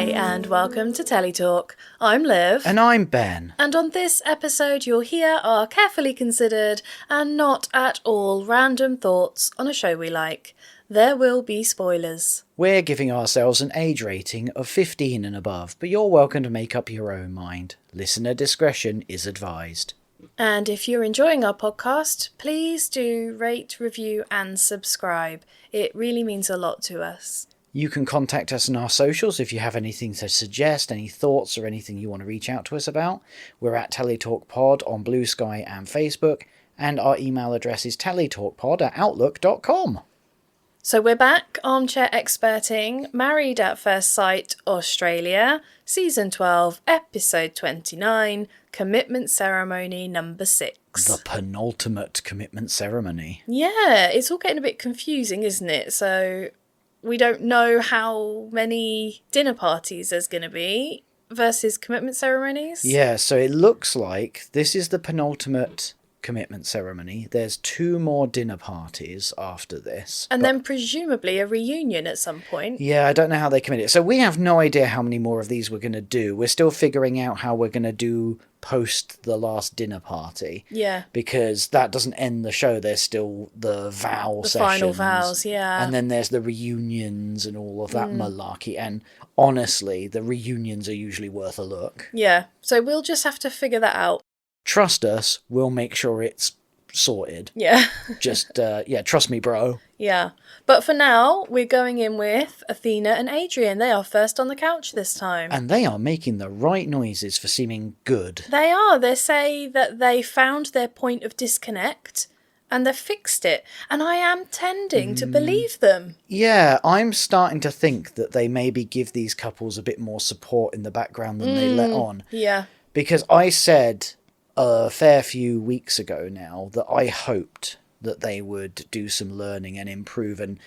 And welcome to Telly Talk. I'm Liv. And I'm Ben. And on this episode, you'll hear our carefully considered and not at all random thoughts on a show we like. There will be spoilers. We're giving ourselves an age rating of 15 and above, but you're welcome to make up your own mind. Listener discretion is advised. And if you're enjoying our podcast, please do rate, review and subscribe. It really means a lot to us. You can contact us on our socials if you have anything to suggest, any thoughts or anything you want to reach out to us about. We're at TellyTalkPod on Blue Sky and Facebook, and our email address is tellytalkpod@outlook.com. So we're back, armchair experting, Married at First Sight, Australia, Season 12, Episode 29, Commitment Ceremony number 6. The penultimate commitment ceremony. Yeah, it's all getting a bit confusing, isn't it? So we don't know how many dinner parties there's going to be versus commitment ceremonies. Yeah, so it looks like this is the penultimate commitment ceremony. There's 2 more dinner parties after this. And then presumably a reunion at some point. Yeah, I don't know how they commit it. So we have no idea how many more of these we're going to do. We're still figuring out how we're going to do post the last dinner party. Yeah. Because that doesn't end the show. There's still the vow sessions. The final vows, yeah. And then there's the reunions and all of that malarkey. And honestly, the reunions are usually worth a look. Yeah, so we'll just have to figure that out. Trust us, we'll make sure it's sorted. Yeah. Just, trust me, bro. Yeah. But for now, we're going in with Athena and Adrian. They are first on the couch this time. And they are making the right noises for seeming good. They are. They say that they found their point of disconnect and they've fixed it. And I am tending to believe them. Yeah, I'm starting to think that they maybe give these couples a bit more support in the background than they let on. Yeah. Because I said a fair few weeks ago now that I hoped that they would do some learning and improve, and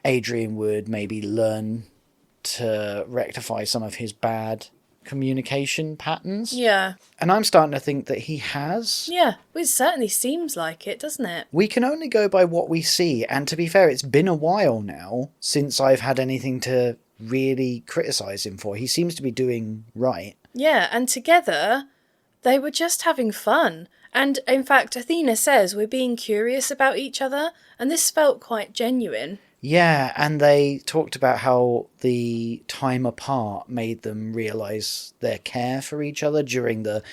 Adrian would maybe learn to rectify some of his bad communication patterns. Yeah. And I'm starting to think that he has. Yeah, it certainly seems like it, doesn't it? We can only go by what we see, and to be fair, it's been a while now since I've had anything to really criticise him for. He seems to be doing right. Yeah, and together they were just having fun. And in fact, Athena says we're being curious about each other, and this felt quite genuine. Yeah, and they talked about how the time apart made them realise their care for each other during the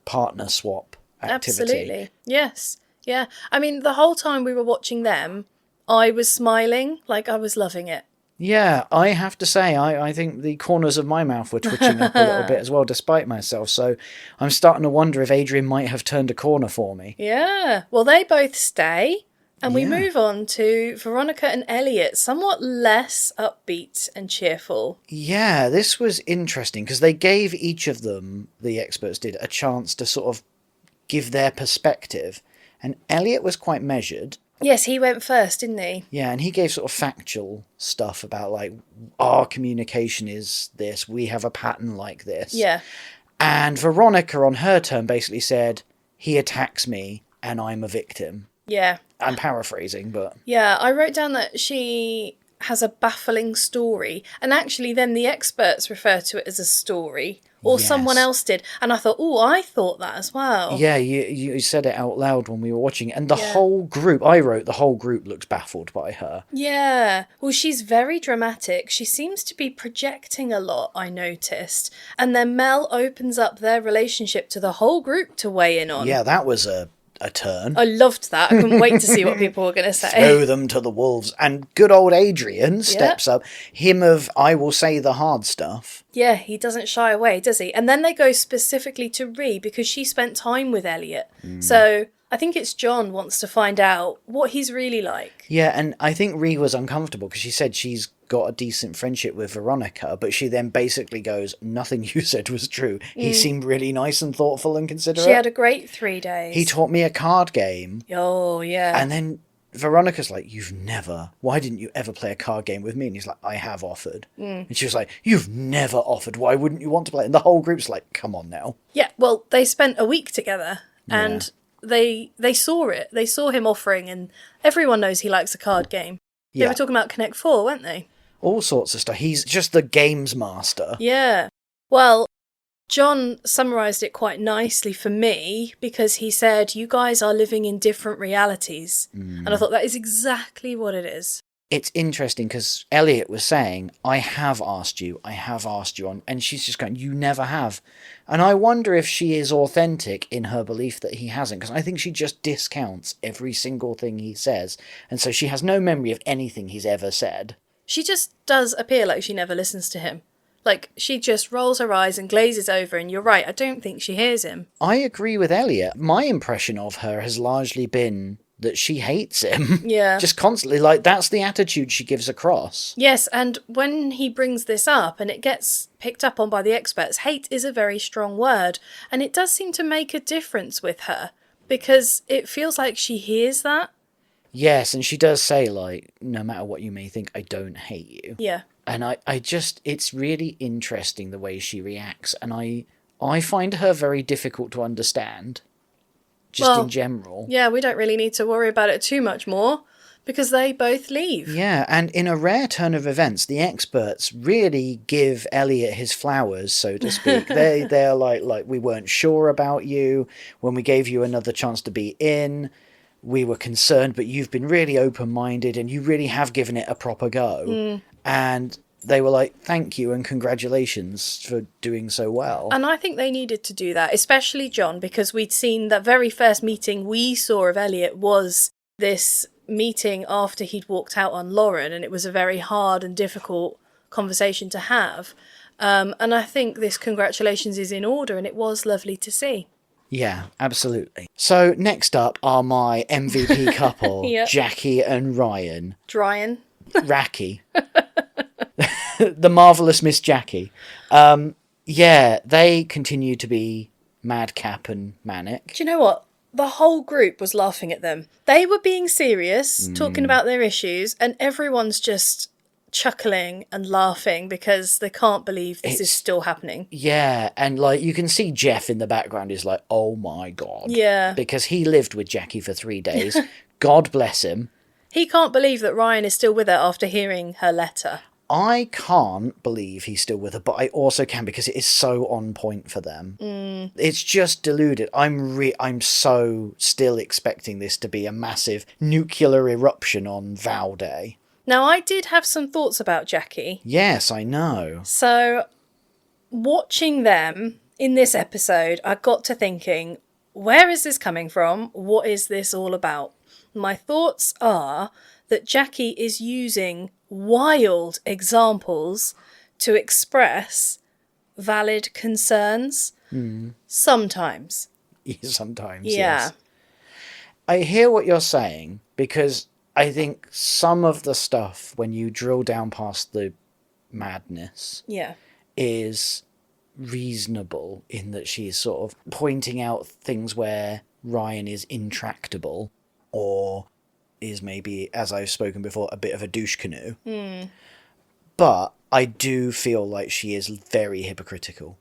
partner swap activity. Absolutely. Yes. Yeah. I mean, the whole time we were watching them, I was smiling, like I was loving it. Yeah, I have to say, I think the corners of my mouth were twitching up a little bit as well, despite myself. So I'm starting to wonder if Adrian might have turned a corner for me. Yeah. Well, they both stay. And we move on to Veronica and Elliot, somewhat less upbeat and cheerful. Yeah, this was interesting because they gave each of them, the experts did, a chance to sort of give their perspective. And Elliot was quite measured. Yes, he went first, didn't he? Yeah, and he gave sort of factual stuff about, like, our communication is this, we have a pattern like this. Yeah. And Veronica, on her turn, basically said, he attacks me and I'm a victim. Yeah. I'm paraphrasing, but... Yeah, I wrote down that she has a baffling story. And actually then the experts refer to it as a story. Or someone else did. And I thought, I thought that as well. Yeah, you said it out loud when we were watching. And the whole group, I wrote, the whole group looks baffled by her. Yeah. Well, she's very dramatic. She seems to be projecting a lot, I noticed. And then Mel opens up their relationship to the whole group to weigh in on. Yeah, that was a turn. I loved that. I couldn't wait to see what people were going to say. Throw them to the wolves. And good old Adrian steps up. Him of, I will say the hard stuff. Yeah, he doesn't shy away, does he? And then they go specifically to Ree because she spent time with Elliot. So I think it's John wants to find out what he's really like. Yeah, and I think Ree was uncomfortable because she said she's got a decent friendship with Veronica, but she then basically goes, nothing you said was true. He seemed really nice and thoughtful and considerate. She had a great 3 days. He taught me a card game. Oh, yeah. And then Veronica's like, why didn't you ever play a card game with me? And he's like, I have offered. And she was like, you've never offered. Why wouldn't you want to play? And the whole group's like, come on now. Yeah, well, they spent a week together and they saw it. They saw him offering and everyone knows he likes a card game. They were talking about Connect 4, weren't they? all sorts of stuff. He's just the games master. Yeah. Well, John summarised it quite nicely for me because he said, you guys are living in different realities. And I thought that is exactly what it is. It's interesting because Elliot was saying, I have asked you on, and she's just going, you never have. And I wonder if she is authentic in her belief that he hasn't, because I think she just discounts every single thing he says. And so she has no memory of anything he's ever said. She just does appear like she never listens to him. Like, she just rolls her eyes and glazes over, and you're right, I don't think she hears him. I agree with Elliot. My impression of her has largely been that she hates him. Yeah. Just constantly, like, that's the attitude she gives across. Yes, and when he brings this up and it gets picked up on by the experts, hate is a very strong word, and it does seem to make a difference with her, because it feels like she hears that. Yes, and she does say, like, no matter what you may think, I don't hate you. Yeah. And I just, it's really interesting the way she reacts, and I find her very difficult to understand, just in general. Yeah, we don't really need to worry about it too much more, because they both leave. Yeah, and in a rare turn of events, the experts really give Elliot his flowers, so to speak. They're like, we weren't sure about you. When we gave you another chance to be in, we were concerned, but you've been really open-minded, and you really have given it a proper go. And they were like, thank you and congratulations for doing so well. And I think they needed to do that, especially John, because we'd seen that very first meeting we saw of Elliot was this meeting after he'd walked out on Lauren, and it was a very hard and difficult conversation to have. And I think this congratulations is in order, and it was lovely to see. Yeah, absolutely. So next up are my MVP couple, Yep. Jackie and Ryan. Dryan. Racky. The marvellous Miss Jackie. Yeah, they continue to be madcap and manic. Do you know what? The whole group was laughing at them. They were being serious, talking about their issues, and everyone's just chuckling and laughing because they can't believe this is still happening. Yeah, and like you can see Jeff in the background is like, oh my God. Yeah. Because he lived with Jackie for 3 days. God bless him. He can't believe that Ryan is still with her after hearing her letter. I can't believe he's still with her, but I also can because it is so on point for them. It's just deluded. I'm so still expecting this to be a massive nuclear eruption on Vow Day. Now, I did have some thoughts about Jackie. Yes, I know. So, watching them in this episode, I got to thinking, where is this coming from? What is this all about? My thoughts are that Jackie is using wild examples to express valid concerns. Sometimes. Sometimes, Yeah. yes. I hear what you're saying because I think some of the stuff, when you drill down past the madness, Yeah. is reasonable in that she's sort of pointing out things where Ryan is intractable or is maybe, as I've spoken before, a bit of a douche canoe. But I do feel like she is very hypocritical.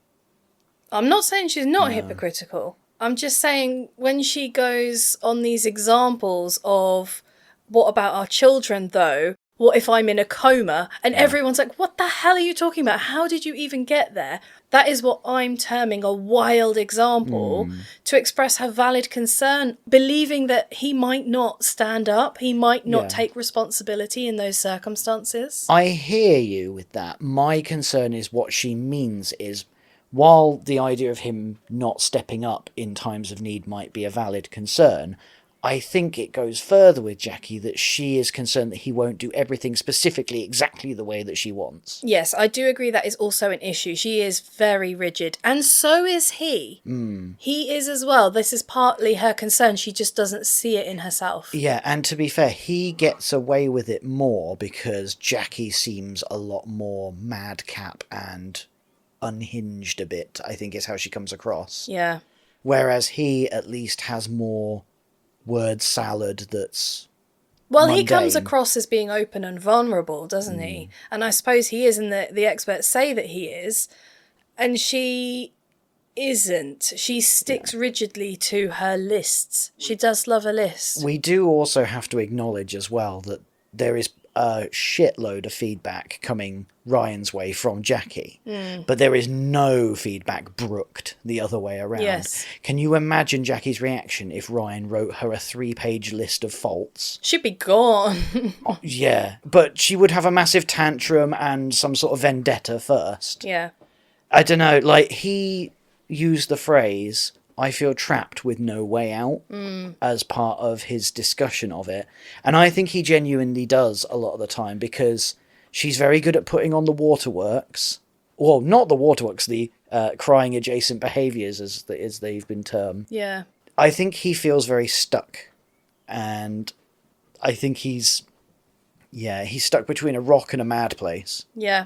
I'm not saying she's not hypocritical. I'm just saying when she goes on these examples of, what about our children though? What if I'm in a coma? And everyone's like, what the hell are you talking about? How did you even get there? That is what I'm terming a wild example to express her valid concern, believing that he might not stand up, he might not take responsibility in those circumstances. I hear you with that. My concern is what she means is, while the idea of him not stepping up in times of need might be a valid concern, I think it goes further with Jackie that she is concerned that he won't do everything specifically exactly the way that she wants. Yes, I do agree that is also an issue. She is very rigid, and so is he. He is as well. This is partly her concern. She just doesn't see it in herself. Yeah, and to be fair, he gets away with it more because Jackie seems a lot more madcap and unhinged a bit, I think is how she comes across. Yeah. Whereas he at least has more word salad that's Well, mundane. he comes across as being open and vulnerable, doesn't he? And I suppose he is, and the experts say that he is. And she isn't. She sticks rigidly to her lists. She does love a list. We do also have to acknowledge as well that there is a shitload of feedback coming Ryan's way from Jackie, but there is no feedback brooked the other way around. Yes. Can you imagine Jackie's reaction if Ryan wrote her a 3-page list of faults? She'd be gone. Yeah, but she would have a massive tantrum and some sort of vendetta first. Yeah. I don't know, like, he used the phrase, "I feel trapped with no way out," as part of his discussion of it. And I think he genuinely does a lot of the time, because she's very good at putting on the waterworks. Well, not the waterworks, the crying adjacent behaviours, as they've been termed. Yeah. I think he feels very stuck. And I think he's stuck between a rock and a mad place. Yeah.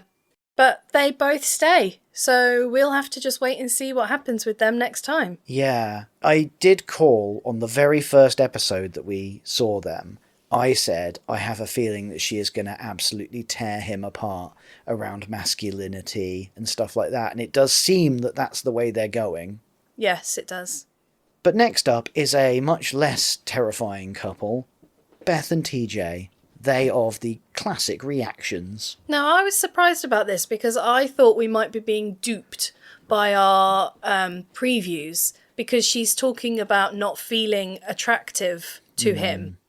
But they both stay, so we'll have to just wait and see what happens with them next time. Yeah. I did call on the very first episode that we saw them. I said, I have a feeling that she is going to absolutely tear him apart around masculinity and stuff like that. And it does seem that that's the way they're going. Yes, it does. But next up is a much less terrifying couple, Beth and TJ. They of the classic reactions. Now, I was surprised about this because I thought we might be being duped by our previews, because she's talking about not feeling attractive to him.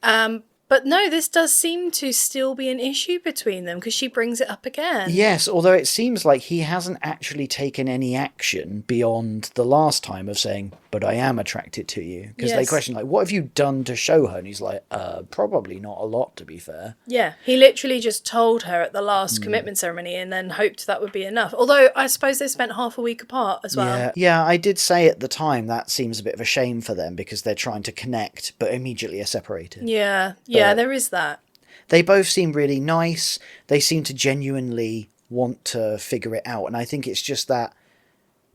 But no, this does seem to still be an issue between them, because she brings it up again. Yes, although it seems like he hasn't actually taken any action beyond the last time of saying, "But I am attracted to you." Because they Yes. question, like, what have you done to show her? And he's like, probably not a lot, to be fair. Yeah, he literally just told her at the last commitment ceremony and then hoped that would be enough. Although I suppose they spent half a week apart as well. Yeah, I did say at the time that seems a bit of a shame for them, because they're trying to connect, but immediately are separated. Yeah, there is that. They both seem really nice. They seem to genuinely want to figure it out. And I think it's just that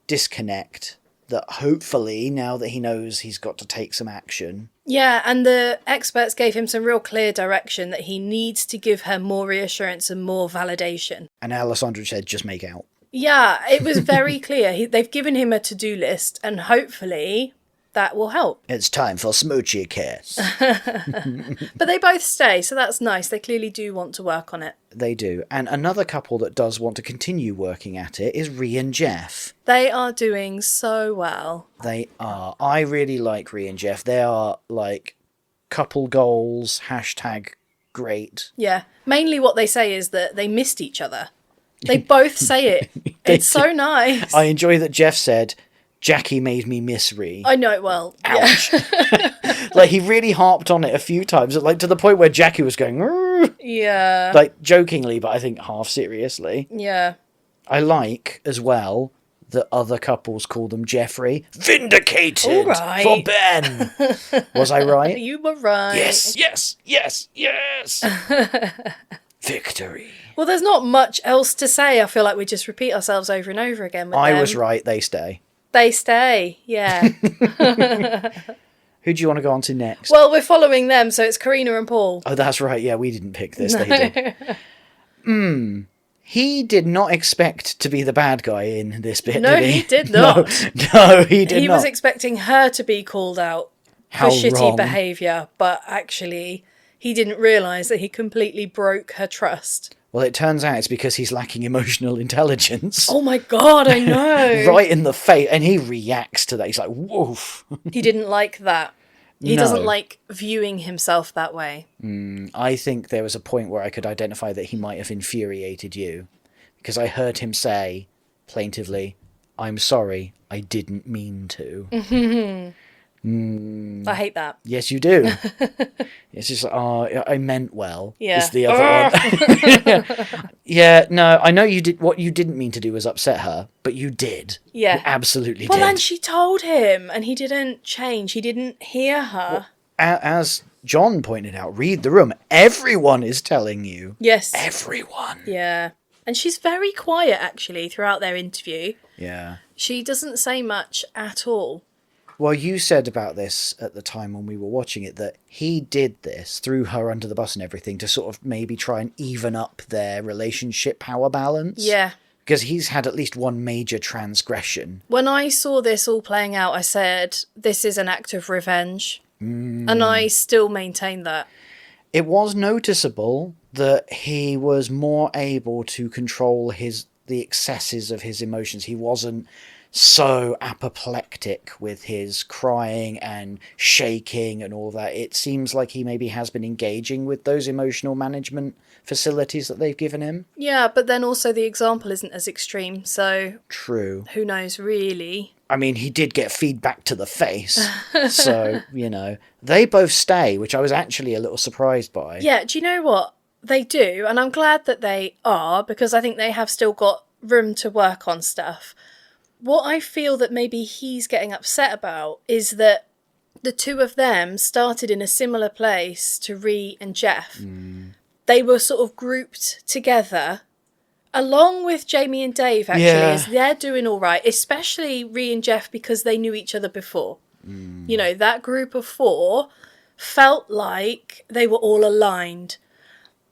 disconnect that hopefully, now that he knows he's got to take some action. Yeah, and the experts gave him some real clear direction that he needs to give her more reassurance and more validation. And Alessandra said, just make out. Yeah, it was very clear. They've given him a to-do list, and hopefully that will help. It's time for smoochie kiss. But they both stay, so that's nice. They clearly do want to work on it. They do. And another couple that does want to continue working at it is Rhee and Jeff. They are doing so well. They are. I really like Rhee and Jeff. They are like couple goals, #great. Yeah, mainly what they say is that they missed each other. They both say it. It's so nice. I enjoy that Jeff said, "Jackie made me miss Rhee." I know, well, Ouch. Like, he really harped on it a few times, like to the point where Jackie was going, "Rrr," yeah. like jokingly, but I think half seriously. Yeah. I like as well that other couples call them Jeffrey. Vindicated All right. for Ben. Was I right? You were right. Yes, yes, yes, yes. Victory. Well, there's not much else to say. I feel like we just repeat ourselves over and over again with them. I was right, they stay. They stay, yeah. Who do you want to go on to next? Well, we're following them, so it's Karina and Paul. Oh, that's right. Yeah, we didn't pick this. They did. He did not expect to be the bad guy in this bit, No, did he? he did not. No, he did He not. was expecting her to be called out How for shitty wrong. behaviour, but actually he didn't realise that he completely broke her trust. Well, it turns out it's because he's lacking emotional intelligence. Oh my god, I know. Right in the face. And he reacts to that. He's like, woof. He didn't like that. He No. doesn't like viewing himself that way. I think there was a point where I could identify that he might have infuriated you. Because I heard him say, plaintively, "I'm sorry, I didn't mean to." I hate that. Yes, you do. It's just like, "Oh, I meant well." Yeah. Is the other one. Yeah, no, I know you did. What you didn't mean to do was upset her, but you did. Yeah. You absolutely Well, did. and she told him, and he didn't change. He didn't hear her. As John pointed out, read the room. Everyone is telling you. Yes. Everyone. Yeah. And she's very quiet, actually, throughout their interview. Yeah. She doesn't say much at all. Well, you said about this at the time when we were watching it, that he did this, threw her under the bus and everything, to sort of maybe try and even up their relationship power balance. Yeah. Because he's had at least one major transgression. When I saw this all playing out, I said, this is an act of revenge. And I still maintain that. it was noticeable that he was more able to control the excesses of his emotions. He wasn't so apoplectic with his crying and shaking and all that. It seems like he maybe has been engaging with those emotional management facilities that they've given him. Yeah, but then also the example isn't as extreme, so... True. Who knows, really? I mean, he did get feedback to the face, so, They both stay, which I was actually a little surprised by. Yeah, do you know what? They do, and I'm glad that they are, because I think they have still got room to work on stuff. What I feel that maybe he's getting upset about is that the two of them started in a similar place to Ree and Jeff. They were sort of grouped together, along with Jamie and Dave, actually, as they're doing all right, especially Ree and Jeff, because they knew each other before. That group of four felt like they were all aligned.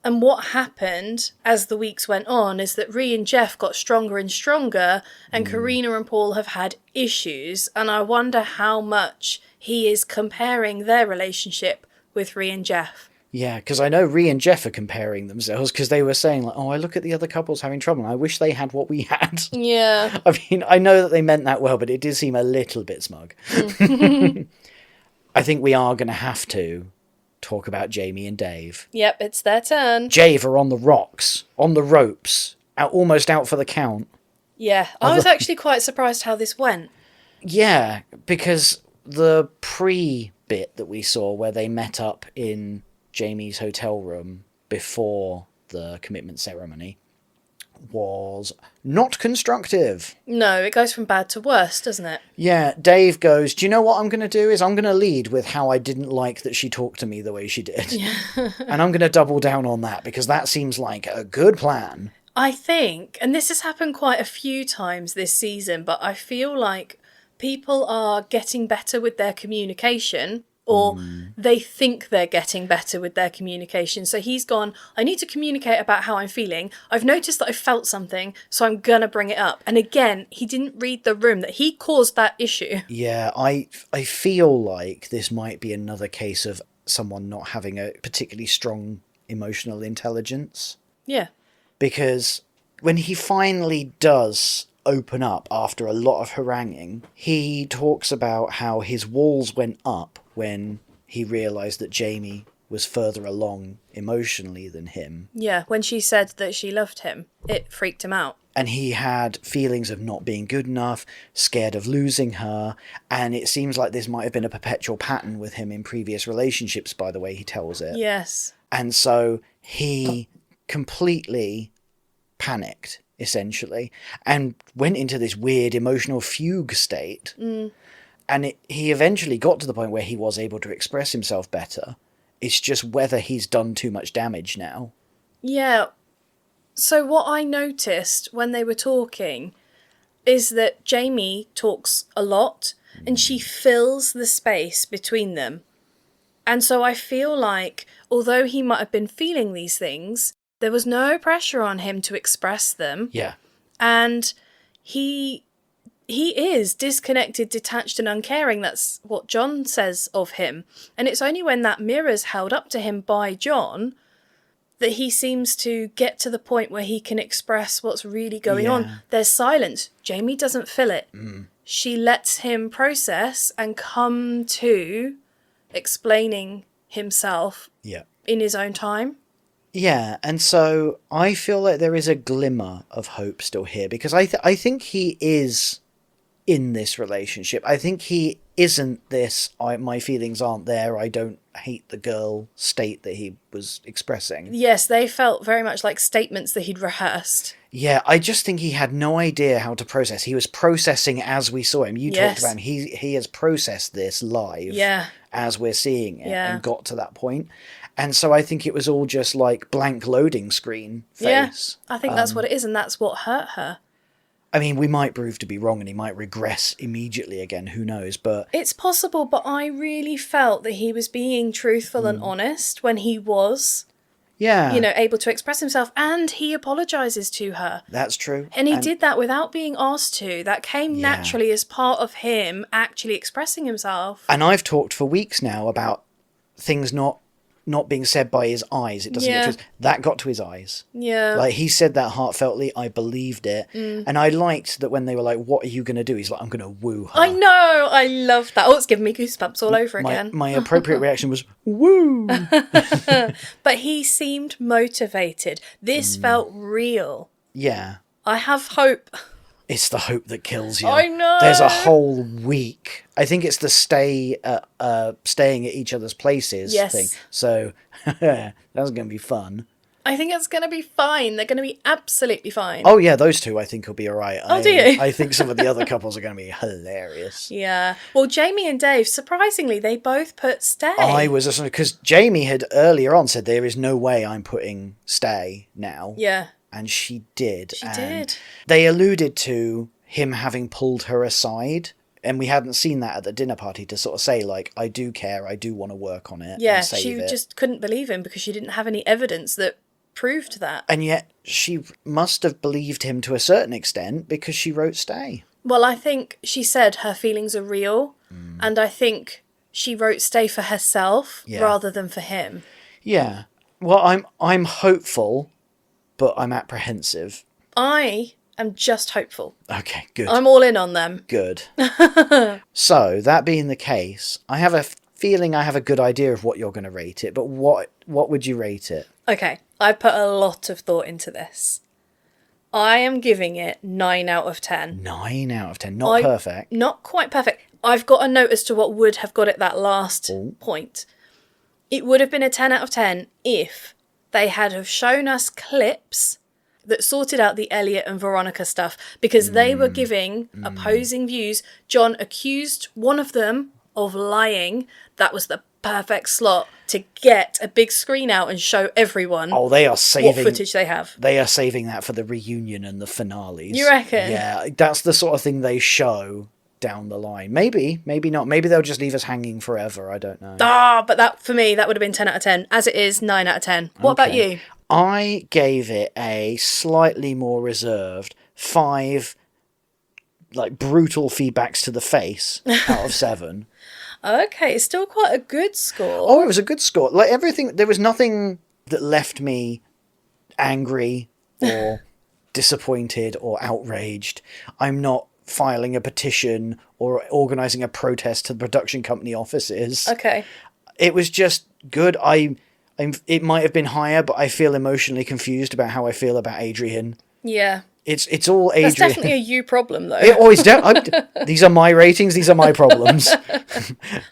And what happened as the weeks went on is that Ree and Jeff got stronger and stronger, and Karina and Paul have had issues. And I wonder how much he is comparing their relationship with Ree and Jeff. Yeah, because I know Ree and Jeff are comparing themselves, because they were saying, like, oh, I look at the other couples having trouble, and I wish they had what we had. Yeah. I mean, I know that they meant that well, but it did seem a little bit smug. I think we are going to have to talk about Jamie and Dave. Yep, it's their turn. Dave are on the rocks, on the ropes, almost out for the count. Yeah, I was actually quite surprised how this went. Yeah, because the pre-bit that we saw where they met up in Jamie's hotel room before the commitment ceremony was not constructive. No, it goes from bad to worse, doesn't it? Yeah, Dave goes, do you know what I'm going to do is I'm going to lead with how I didn't like that she talked to me the way she did. Yeah. And I'm going to double down on that because that seems like a good plan. I think, and this has happened quite a few times this season, but I feel like people are getting better with their communication, or they think they're getting better with their communication. So he's gone, I need to communicate about how I'm feeling. I've noticed that I felt something, so I'm going to bring it up. And again, he didn't read the room, that he caused that issue. Yeah, I feel like this might be another case of someone not having a particularly strong emotional intelligence. Yeah. Because when he finally does open up after a lot of haranguing, he talks about how his walls went up when he realised that Jamie was further along emotionally than him. Yeah, when she said that she loved him, it freaked him out. And he had feelings of not being good enough, scared of losing her, and it seems like this might have been a perpetual pattern with him in previous relationships, by the way he tells it. Yes. And so he completely panicked, essentially, and went into this weird emotional fugue state. And he eventually got to the point where he was able to express himself better. It's just whether he's done too much damage now. Yeah. So what I noticed when they were talking is that Jamie talks a lot and she fills the space between them. And so I feel like, although he might have been feeling these things, there was no pressure on him to express them. Yeah. And he is disconnected, detached and uncaring. That's what John says of him. And it's only when that mirror's held up to him by John that he seems to get to the point where he can express what's really going on. There's silence. Jamie doesn't fill it. She lets him process and come to explaining himself in his own time. Yeah, and so I feel like there is a glimmer of hope still here, because I think he is in this relationship. I think he isn't this, my feelings aren't there, I don't hate the girl state that he was expressing. Yes, they felt very much like statements that he'd rehearsed. Yeah, I just think he had no idea how to process. He was processing as we saw him. You talked about him. He has processed this live as we're seeing it and got to that point. And so I think it was all just like blank loading screen face. Yeah, I think that's what it is, and that's what hurt her. I mean, we might prove to be wrong and he might regress immediately again, who knows, but... It's possible, but I really felt that he was being truthful and honest when he was, able to express himself, and he apologises to her. That's true. And he did that without being asked to. That came naturally as part of him actually expressing himself. And I've talked for weeks now about things not not being said by his eyes. It doesn't get to his... That got to his eyes. Yeah. Like, he said that heartfeltly. I believed it. And I liked that when they were like, what are you going to do? He's like, I'm going to woo her. I know. I love that. Oh, it's giving me goosebumps all over again. My appropriate reaction was, woo! But he seemed motivated. This felt real. Yeah. I have hope. It's the hope that kills you. I know. There's a whole week. I think it's the staying at each other's places thing. So that's going to be fun. I think it's going to be fine. They're going to be absolutely fine. Oh, yeah, those two I think will be all right. Oh, do you? I think some of the other couples are going to be hilarious. Yeah. Well, Jamie and Dave, surprisingly, they both put stay. I was... Because Jamie had earlier on said, there is no way I'm putting stay now. Yeah. And she did. She did. They alluded to him having pulled her aside, and we hadn't seen that at the dinner party to sort of say, like, I do care, I do want to work on it. Yeah, and save she it. just couldn't believe him because she didn't have any evidence that proved that. And yet she must have believed him to a certain extent because she wrote stay. Well, I think she said her feelings are real, and I think she wrote stay for herself rather than for him. Yeah. Well, I'm hopeful, but I'm apprehensive. I am just hopeful. Okay, good. I'm all in on them. Good. So, that being the case, I have a feeling I have a good idea of what you're going to rate it, but what would you rate it? Okay, I put a lot of thought into this. I am giving it 9 out of 10. 9 out of 10. Not perfect. Not quite perfect. I've got a note as to what would have got it that last point. It would have been a 10 out of 10 if they had have shown us clips that sorted out the Elliot and Veronica stuff, because they were giving opposing views. John accused one of them of lying. That was the perfect slot to get a big screen out and show everyone they are saving what footage they have. They are saving that for the reunion and the finales. You reckon? Yeah, that's the sort of thing they show down the line. Maybe not. Maybe they'll just leave us hanging forever. I don't know. But that, for me, that would have been 10 out of 10. As it is, 9 out of 10. What about you? I gave it a slightly more reserved 5, like, brutal feedbacks to the face out of 7. Okay, it's still quite a good score. Oh, it was a good score. Like, everything, there was nothing that left me angry or disappointed or outraged. I'm not filing a petition or organising a protest to the production company offices. Okay. It was just good. It might have been higher, but I feel emotionally confused about how I feel about Adrian. Yeah. It's all Adrian. That's definitely a you problem, though. These are my ratings. These are my problems.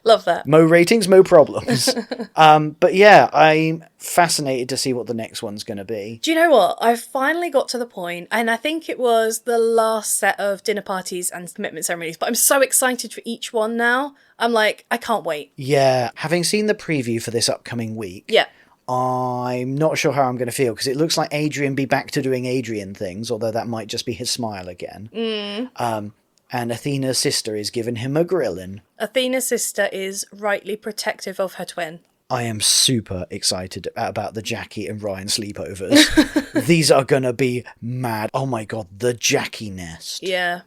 Love that. Mo ratings, mo problems. But yeah, I'm fascinated to see what the next one's going to be. Do you know what? I've finally got to the point, and I think it was the last set of dinner parties and commitment ceremonies, but I'm so excited for each one now. I'm like, I can't wait. Yeah, having seen the preview for this upcoming week. Yeah. I'm not sure how I'm going to feel, because it looks like Adrian be back to doing Adrian things, although that might just be his smile again. And Athena's sister is giving him a grilling. Athena's sister is rightly protective of her twin. I am super excited about the Jackie and Ryan sleepovers. These are going to be mad. Oh my God, the Jackie nest. Yeah.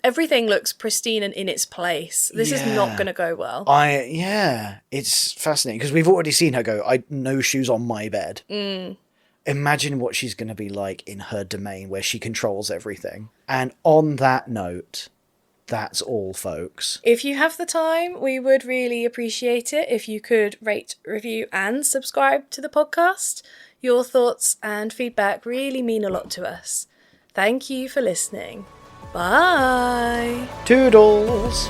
Everything looks pristine and in its place. This is not going to go well. It's fascinating because we've already seen her go, no shoes on my bed. Imagine what she's going to be like in her domain where she controls everything. And on that note, that's all, folks. If you have the time, we would really appreciate it if you could rate, review, and subscribe to the podcast. Your thoughts and feedback really mean a lot to us. Thank you for listening. Bye. Toodles.